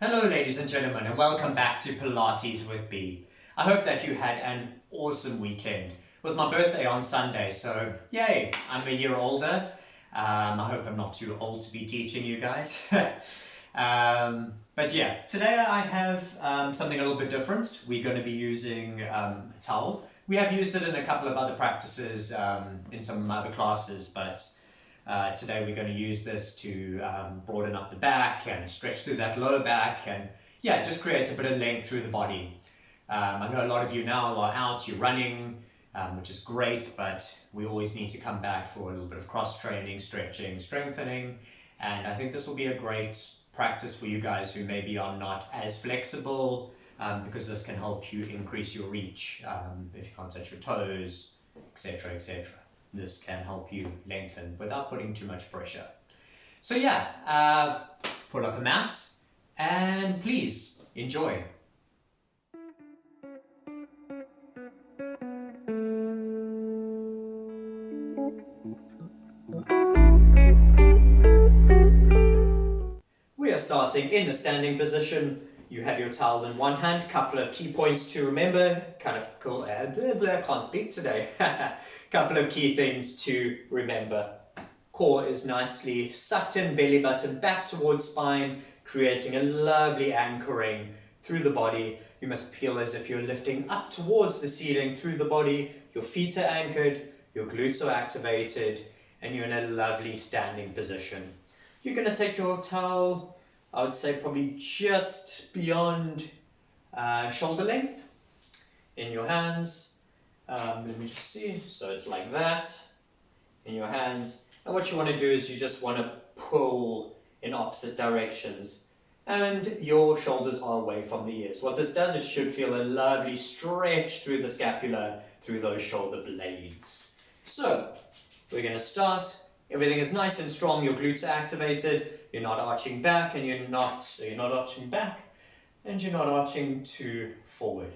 Hello ladies and gentlemen, and welcome back to Pilates with B. I hope that you had an awesome weekend. It was my birthday on Sunday, so yay, I'm a year older. I hope I'm not too old to be teaching you guys. But yeah, today I have something a little bit different. We're going to be using a towel. We have used it in a couple of other practices in some other classes, but today we're going to use this to broaden up the back and stretch through that lower back and yeah, just create a bit of length through the body. I know a lot of you now are out, you're running, which is great, but we always need to come back for a little bit of cross training, stretching, strengthening, and I think this will be a great practice for you guys who maybe are not as flexible because this can help you increase your reach if you can't touch your toes, etc., etc. This can help you lengthen without putting too much pressure. So yeah, pull up a mat and please enjoy. We are starting in the standing position. You have your towel in one hand. Couple of key points to remember. Kind of cool. Can't speak today. Couple of key things to remember. Core is nicely sucked in, belly button back towards spine, creating a lovely anchoring through the body. You must feel as if you're lifting up towards the ceiling through the body. Your feet are anchored, your glutes are activated, and you're in a lovely standing position. You're going to take your towel, I would say probably just beyond shoulder length in your hands. Let me just see. So it's like that in your hands. And what you want to do is you just want to pull in opposite directions. And your shoulders are away from the ears. What this does is you should feel a lovely stretch through the scapula, through those shoulder blades. So we're going to start. Everything is nice and strong. Your glutes are activated. You're not arching back, and you're not arching back, and you're not arching too forward.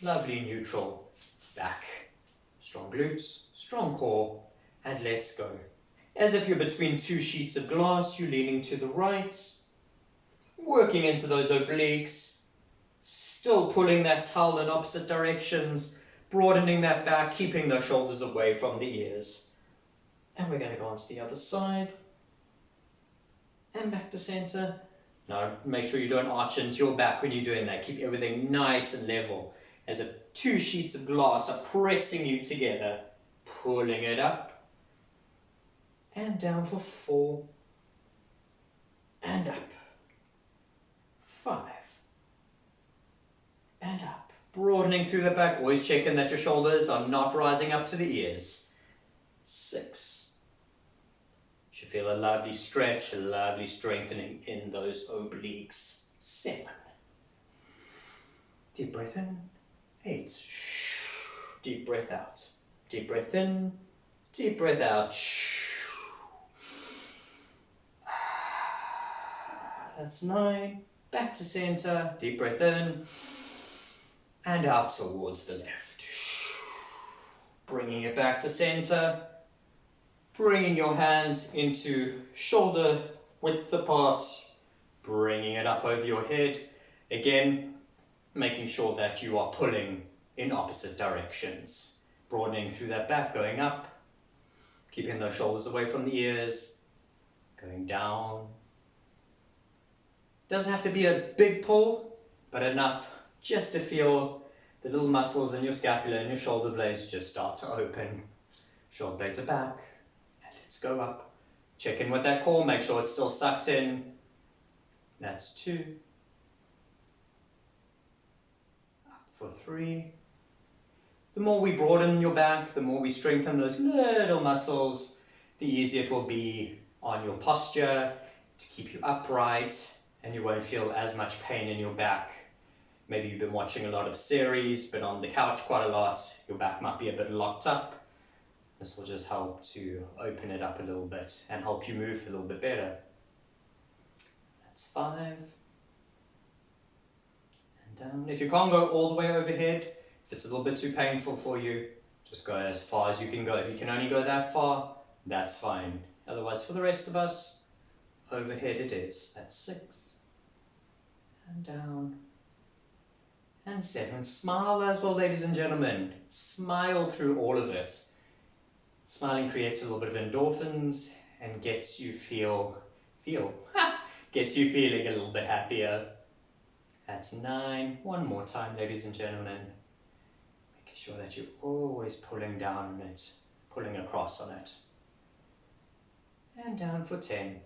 Lovely neutral back. Strong glutes, strong core, and let's go. As if you're between two sheets of glass, you're leaning to the right, working into those obliques, still pulling that towel in opposite directions, broadening that back, keeping those shoulders away from the ears. And we're going to go on to the other side. And back to center. Now make sure you don't arch into your back when you're doing that. Keep everything nice and level. As if two sheets of glass are pressing you together. Pulling it up. And down for 4. And up. 5. And up. Broadening through the back. Always checking that your shoulders are not rising up to the ears. 6. You should feel a lovely stretch, a lovely strengthening in those obliques. 7. Deep breath in. 8. Deep breath out. Deep breath in. Deep breath out. That's 9. Back to center. Deep breath in. And out towards the left. Bringing it back to center. Bringing your hands into shoulder width apart, bringing it up over your head. Again, making sure that you are pulling in opposite directions. Broadening through that back, going up, keeping those shoulders away from the ears, going down. Doesn't have to be a big pull, but enough just to feel the little muscles in your scapula and your shoulder blades just start to open. Shoulder blades are back. Let's go up. Check in with that core, make sure it's still sucked in. That's 2. Up for 3. The more we broaden your back, the more we strengthen those little muscles, the easier it will be on your posture to keep you upright, and you won't feel as much pain in your back. Maybe you've been watching a lot of series, been on the couch quite a lot, your back might be a bit locked up. This will just help to open it up a little bit and help you move a little bit better. That's 5. And down. If you can't go all the way overhead, if it's a little bit too painful for you, just go as far as you can go. If you can only go that far, that's fine. Otherwise, for the rest of us, overhead it is. That's 6. and down, and 7. Smile as well, ladies and gentlemen. Smile through all of it. Smiling creates a little bit of endorphins and gets you gets you feeling a little bit happier. That's 9. One more time, ladies and gentlemen. Making sure that you're always pulling down on it, pulling across on it. And down for 10.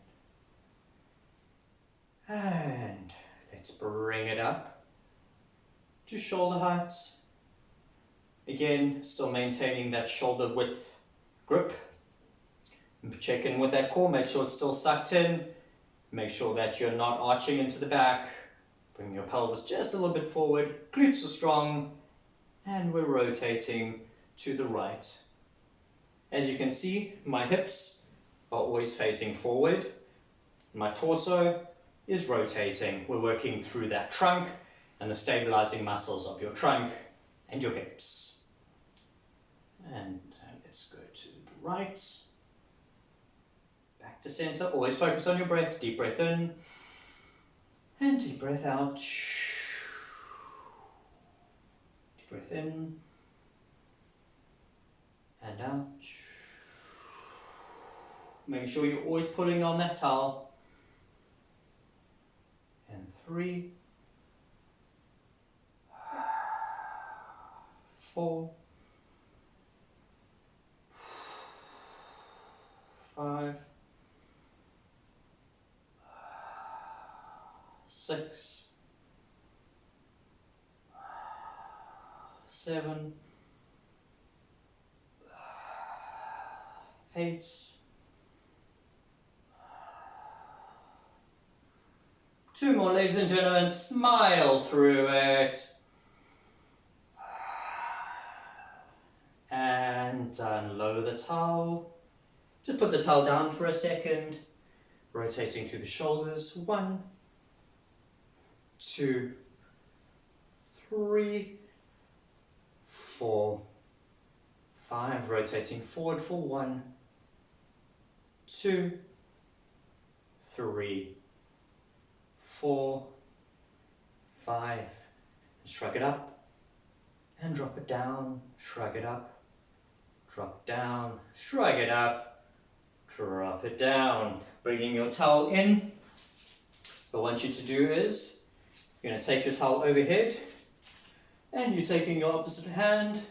And let's bring it up to shoulder height. Again, still maintaining that shoulder width grip. Check in with that core, make sure it's still sucked in. Make sure that you're not arching into the back. Bring your pelvis just a little bit forward. Glutes are strong. And we're rotating to the right. As you can see, my hips are always facing forward. My torso is rotating. We're working through that trunk and the stabilizing muscles of your trunk and your hips. And let's go to the right. Back to center. Always focus on your breath. Deep breath in and deep breath out. Deep breath in and out. Making sure you're always pulling on that towel. And 3, 4, 5, 6, 7, 8, 2 more, ladies and gentlemen. Smile through it. And done. Lower the towel. Just put the towel down for a second. Rotating through the shoulders. 1, 2, 3, 4, 5. Rotating forward for 1, 2, 3, 4, 5. And shrug it up and drop it down. Shrug it up, drop down, shrug it up, drop it down. Bringing your towel in. What I want you to do is you're going to take your towel overhead and you're taking your opposite hand,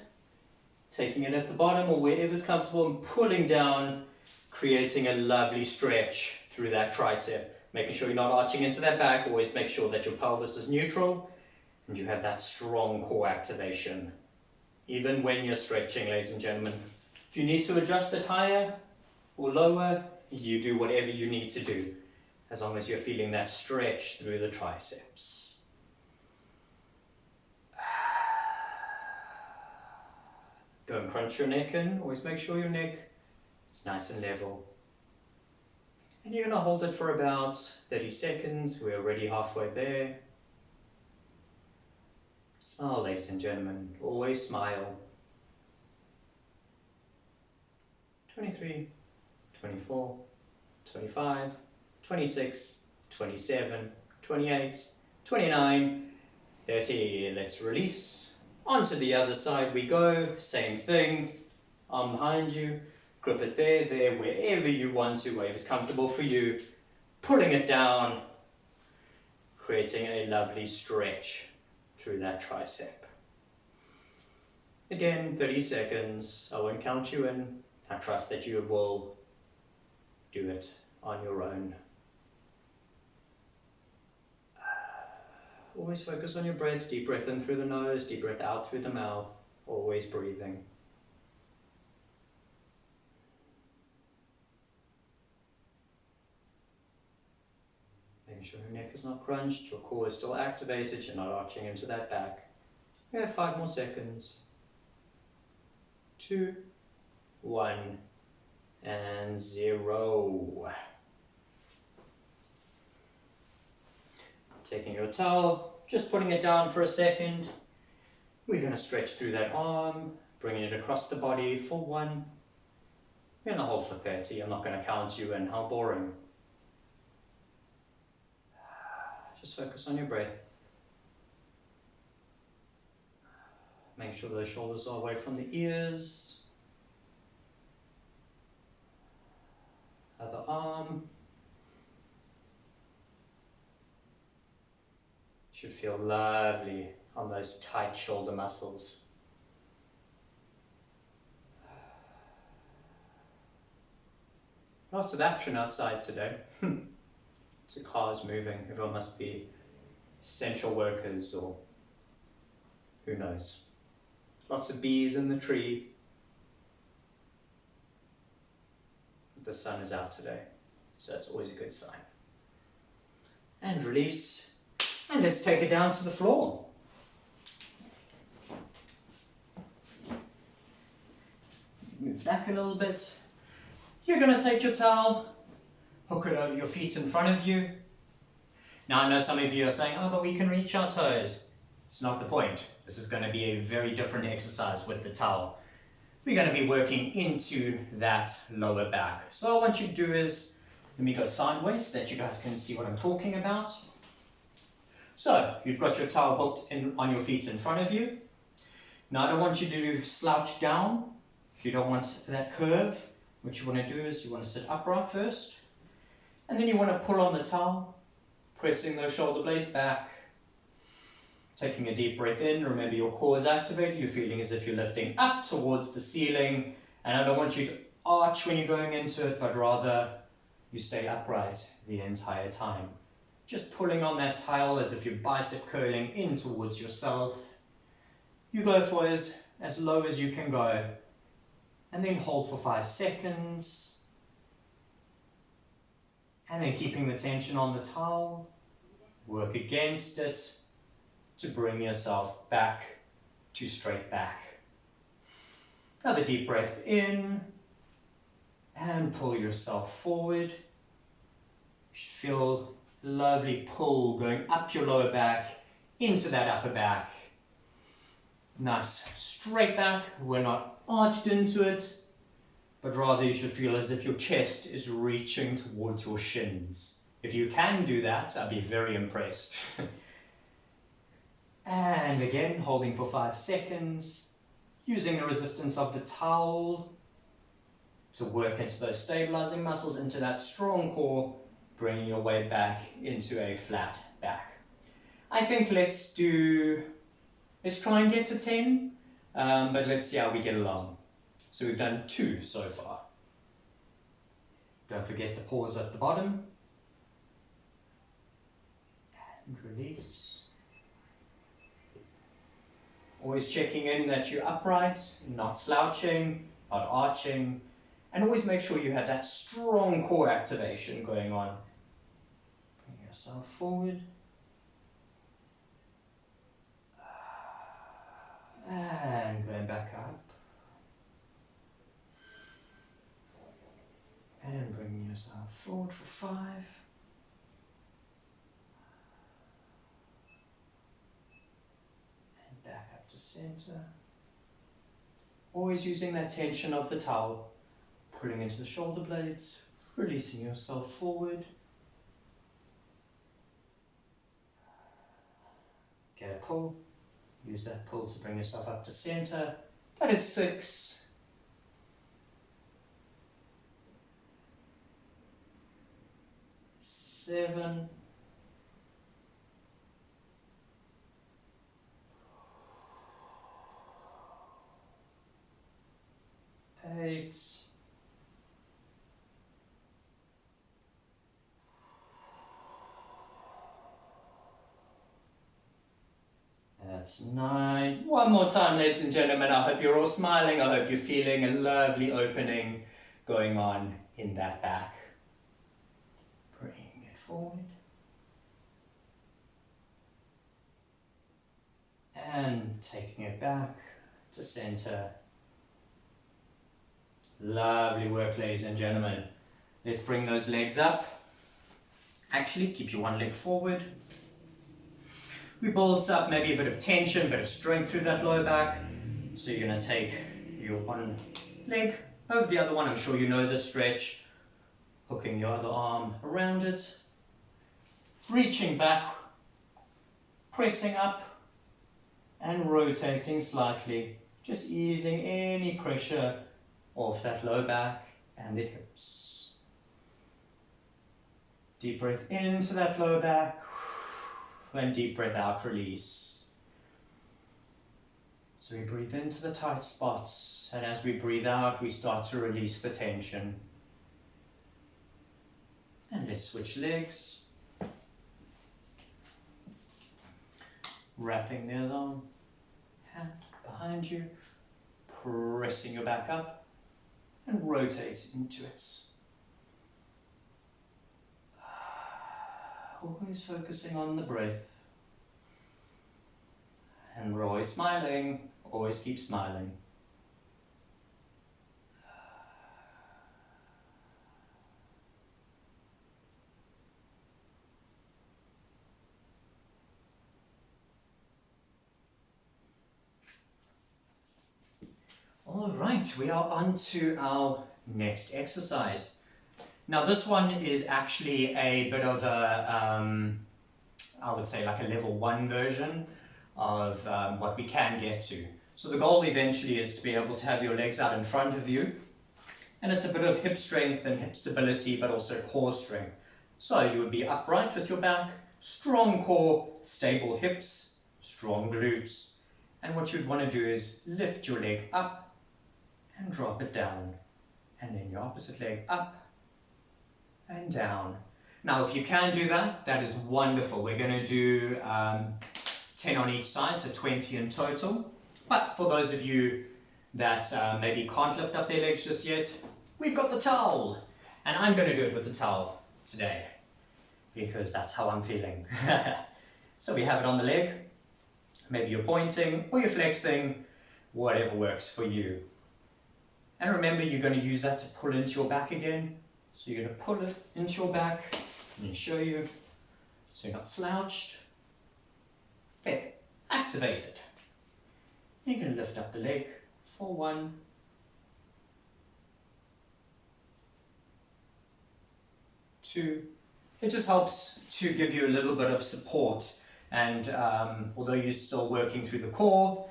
taking it at the bottom or wherever's comfortable and pulling down, creating a lovely stretch through that tricep. Making sure you're not arching into that back. Always make sure that your pelvis is neutral and you have that strong core activation. Even when you're stretching, ladies and gentlemen. If you need to adjust it higher or lower, you do whatever you need to do, as long as you're feeling that stretch through the triceps. Don't crunch your neck in. Always make sure your neck is nice and level. And you're going to hold it for about 30 seconds. We're already halfway there. Smile, ladies and gentlemen. Always smile. 23, 24, 25, 26, 27, 28, 29, 30. Let's release. Onto the other side we go. Same thing. Arm behind you. Grip it there, wherever you want to, wherever's comfortable for you. Pulling it down, creating a lovely stretch through that tricep. Again, 30 seconds. I won't count you in. I trust that you will do it on your own. Always focus on your breath. Deep breath in through the nose, deep breath out through the mouth. Always breathing. Making sure your neck is not crunched, your core is still activated, you're not arching into that back. We have 5 more seconds. 2, 1, and 0. Taking your towel, just putting it down for a second. We're going to stretch through that arm, bringing it across the body for 1. We're going to hold for 30. I'm not going to count you in. How boring. Just focus on your breath. Make sure those shoulders are away from the ears. Other arm. Should feel lovely on those tight shoulder muscles. Lots of action outside today. The car's moving. Everyone must be essential workers or who knows. Lots of bees in the tree. The sun is out today, so that's always a good sign. And release. And let's take it down to the floor. Move back a little bit. You're going to take your towel, hook it over your feet in front of you. Now I know some of you are saying, oh, but we can reach our toes. It's not the point. This is going to be a very different exercise with the towel. We're going to be working into that lower back. So what I want you to do is, let me go sideways so that you guys can see what I'm talking about. So you've got your towel hooked on your feet in front of you. Now I don't want you to slouch down. If you don't want that curve, what you want to do is you want to sit upright first. And then you want to pull on the towel, pressing those shoulder blades back. Taking a deep breath in, remember your core is activated, you're feeling as if you're lifting up towards the ceiling. And I don't want you to arch when you're going into it, but rather you stay upright the entire time. Just pulling on that towel as if you're bicep curling in towards yourself. You go for as low as you can go. And then hold for 5 seconds. And then keeping the tension on the towel. Work against it to bring yourself back to straight back. Another deep breath in. And pull yourself forward. You should feel lovely pull going up your lower back into that upper back. Nice straight back. We're not arched into it, but rather you should feel as if your chest is reaching towards your shins. If you can do that, I'd be very impressed. And again, holding for 5 seconds, using the resistance of the towel to work into those stabilizing muscles, into that strong core, bringing your way back into a flat back. I think let's try and get to 10, but let's see how we get along. So we've done 2 so far. Don't forget the pause at the bottom. And release. Always checking in that you're upright, not slouching, not arching. And always make sure you have that strong core activation going on. Bring yourself forward. And going back up. And bringing yourself forward for 5. And back up to center. Always using that tension of the towel. Pulling into the shoulder blades. Releasing yourself forward. Get a pull. Use that pull to bring yourself up to center. That is 6. 7. 8. That's 9. One more time, ladies and gentlemen. I hope you're all smiling. I hope you're feeling a lovely opening going on in that back. Bring it forward. And taking it back to center. Lovely work, ladies and gentlemen. Let's bring those legs up. Actually, keep your one leg forward. We build up maybe a bit of tension, a bit of strength through that lower back. So you're going to take your one leg over the other one. I'm sure you know this stretch. Hooking your other arm around it. Reaching back. Pressing up. and rotating slightly, just easing any pressure off that low back and the hips. Deep breath into that low back, and deep breath out, release. So we breathe into the tight spots, and as we breathe out, we start to release the tension. And let's switch legs. Wrapping the other arm, hand behind you, pressing your back up, and rotate into it. Always focusing on the breath. And we're always smiling, always keep smiling. All right, we are on to our next exercise. Now this one is actually a bit of a, I would say like a level 1 version of what we can get to. So the goal eventually is to be able to have your legs out in front of you. And it's a bit of hip strength and hip stability, but also core strength. So you would be upright with your back, strong core, stable hips, strong glutes. And what you'd want to do is lift your leg up and drop it down. And then your opposite leg up and down. Now, if you can do that, that is wonderful. We're going to do 10 on each side, so 20 in total. But for those of you that maybe can't lift up their legs just yet, we've got the towel. And I'm going to do it with the towel today, because that's how I'm feeling. So we have it on the leg. Maybe you're pointing or you're flexing, whatever works for you. And remember, you're going to use that to pull into your back again. So you're going to pull it into your back. Let me show you. So you're not slouched. There, activated. You're going to lift up the leg for 1, 2. It just helps to give you a little bit of support. And although you're still working through the core,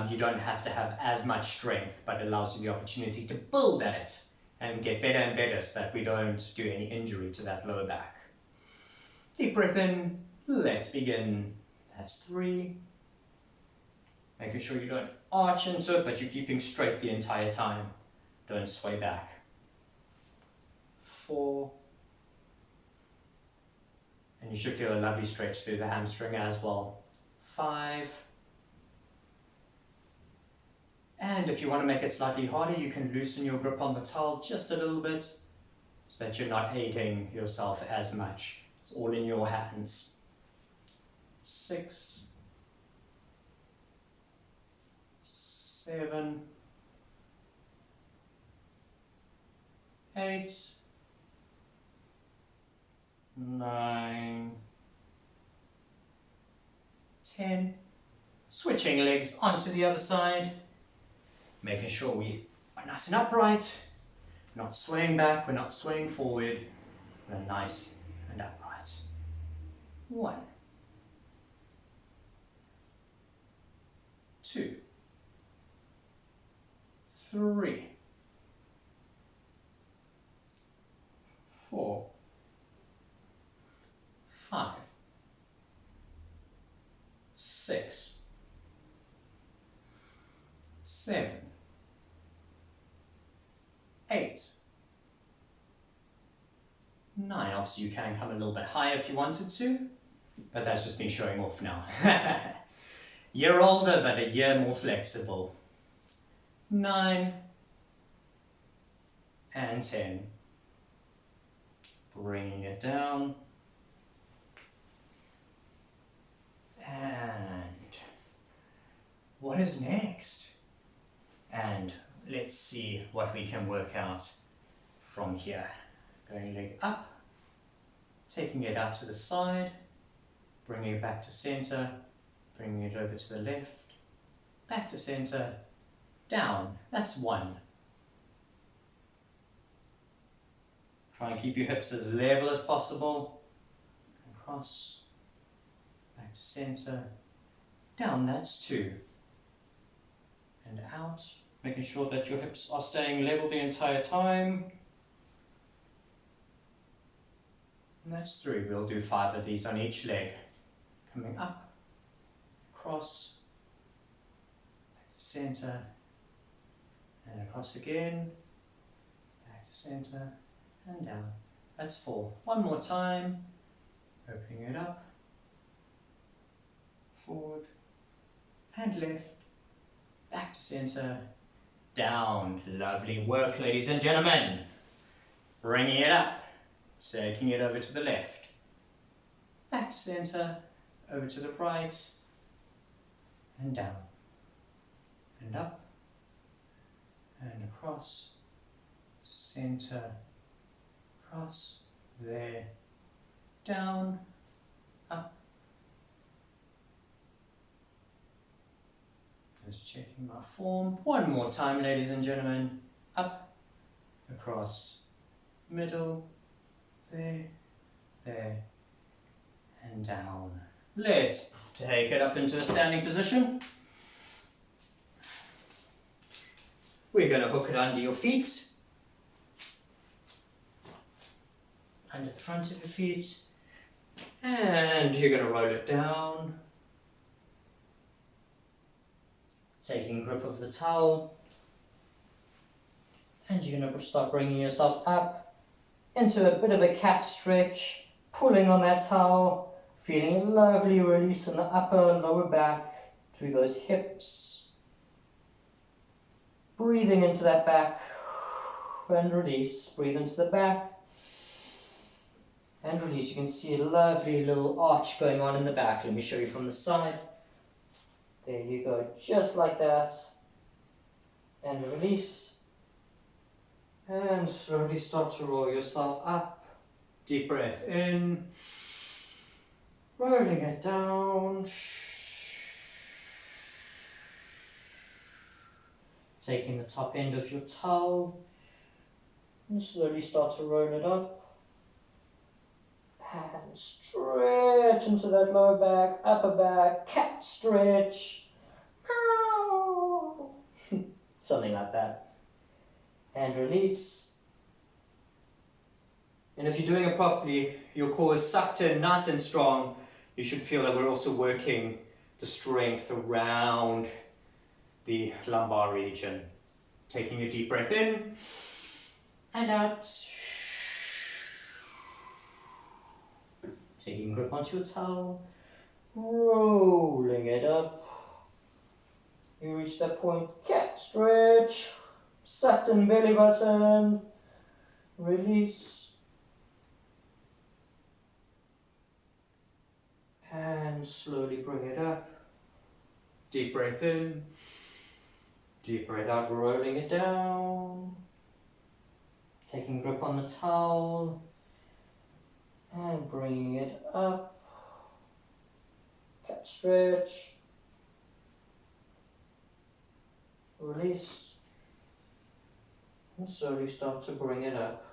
you don't have to have as much strength, but it allows you the opportunity to build at it and get better and better so that we don't do any injury to that lower back. Deep breath in, let's begin. That's 3. Making sure you don't arch into it, but you're keeping straight the entire time. Don't sway back. 4. And you should feel a lovely stretch through the hamstring as well. 5. And if you want to make it slightly harder, you can loosen your grip on the towel just a little bit so that you're not aiding yourself as much. It's all in your hands. 6, 7, 8, 9, 10. Switching legs onto the other side. Making sure we are nice and upright, not swaying back, we're not swaying forward, we're nice and upright. 1, 2, 3, 4, 5, 6, 7, 8, 9. Obviously you can come a little bit higher if you wanted to, but that's just me showing off now. Year older, but a year more flexible. 9 and 10. Bringing it down. And what is next? And let's see what we can work out from here. Going leg up, taking it out to the side, bringing it back to center, bringing it over to the left, back to center, down. That's 1. Try and keep your hips as level as possible. Across, back to center, Down, that's 2. And out, making sure that your hips are staying level the entire time. And that's 3. We'll do 5 of these on each leg. Coming up, across, back to center, and across again, back to center, and down. That's 4. One more time, opening it up, forward, and left, back to center, down. Lovely work, ladies and gentlemen. Bringing it up, taking it over to the left, back to center, over to the right, and down, and up, and across, center, across, there, down, up. Just checking my form. One more time, ladies and gentlemen. Up, across, middle, there, and down. Let's take it up into a standing position. We're going to hook it under your feet, under the front of your feet, and you're going to roll it down, taking grip of the towel, and you're going to start bringing yourself up into a bit of a cat stretch, pulling on that towel, feeling a lovely release in the upper and lower back through those hips. Breathing into that back and release. Breathe into the back and release. You can see a lovely little arch going on in the back. Let me show you from the side. There you go, just like that. And release. And slowly start to roll yourself up. Deep breath in. Rolling it down. Taking the top end of your towel. And slowly start to roll it up. And stretch into that lower back, upper back, cat stretch. Something like that. And release. And if you're doing it properly, your core is sucked in nice and strong. You should feel that we're also working the strength around the lumbar region. Taking a deep breath in and out. Taking grip onto your towel, rolling it up. You reach that point, cat stretch, sucked in belly button, release. And slowly bring it up. Deep breath in, deep breath out, rolling it down. Taking grip on the towel and bringing it up. Cat stretch. Release. And slowly start to bring it up.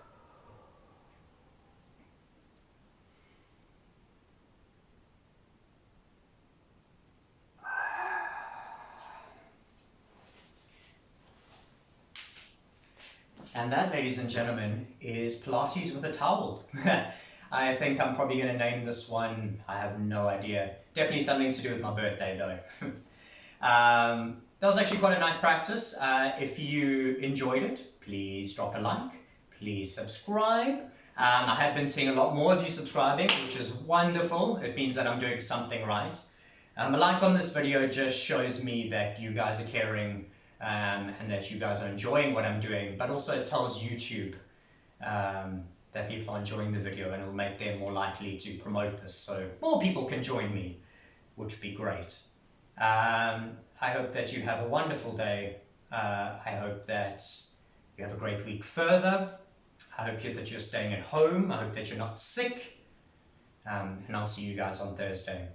And that, ladies and gentlemen, is Pilates with a towel. I think I'm probably going to name this one, I have no idea. Definitely something to do with my birthday though. That was actually quite a nice practice. If you enjoyed it, please drop a like, please subscribe. I have been seeing a lot more of you subscribing, which is wonderful. It means that I'm doing something right. A like on this video just shows me that you guys are caring and that you guys are enjoying what I'm doing, but also it tells YouTube that people are enjoying the video, and it'll make them more likely to promote this so more people can join me, which would be great. I hope that you have a wonderful day. I hope that you have a great week further. I hope that you're staying at home. I hope that you're not sick. And I'll see you guys on Thursday.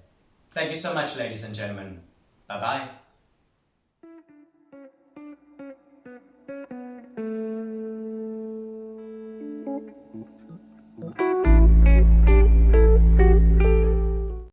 Thank you so much, ladies and gentlemen. Bye-bye.